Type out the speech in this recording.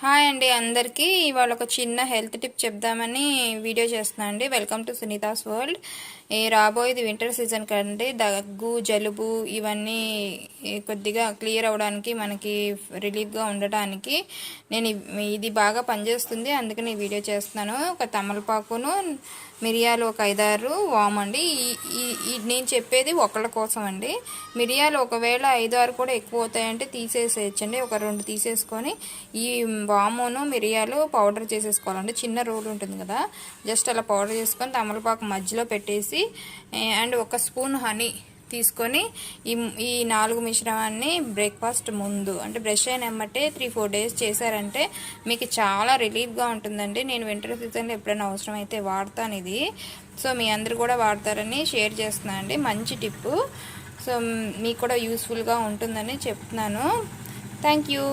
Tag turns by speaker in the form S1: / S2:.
S1: Hi అండి అందరికీ ఇవాళ ఒక చిన్న హెల్త్ టిప్ చెప్దామని వీడియో చేస్తున్నాను అండి. Welcome to Sunita's world. రాబోయేది వింటర్ సీజన్ కండి. దగ్గు జలుబు ఇవన్నీ కొద్దిగా క్లియర్ అవ్వడానికి మనకి రిలీఫ్గా ఉండటానికి నేను ఇది బాగా పనిచేస్తుంది, అందుకని ఈ వీడియో చేస్తున్నాను. ఒక తమలపాకును, మిరియాలు ఒక 5-6 వామండి. నేను చెప్పేది ఒకళ్ళ కోసం అండి. మిరియాలు ఒకవేళ 5-6 కూడా ఎక్కువ అవుతాయంటే తీసేసేయచ్చండి. ఒక 2 తీసేసుకొని ఈ వామును మిరియాలు పౌడర్ చేసేసుకోవాలండి. చిన్న రోలు ఉంటుంది కదా, జస్ట్ అలా పౌడర్ చేసుకొని తమలపాకు మధ్యలో పెట్టేసి అండ్ 1 స్పూన్ హనీ తీసుకొని ఈ 4 మిశ్రమాన్ని బ్రేక్ఫాస్ట్ ముందు అంటే బ్రష్ అయిన ఎమ్మటే 3-4 డేస్ చేశారంటే మీకు చాలా రిలీఫ్గా ఉంటుందండి. నేను వింటర్ సీజన్లో ఎప్పుడైనా అవసరం అయితే వాడతాను ఇది. సో మీ అందరు కూడా వాడతారని షేర్ చేస్తున్నాను అండి. మంచి టిప్పు. సో మీకు కూడా యూస్ఫుల్గా ఉంటుందని చెప్తున్నాను. Thank you.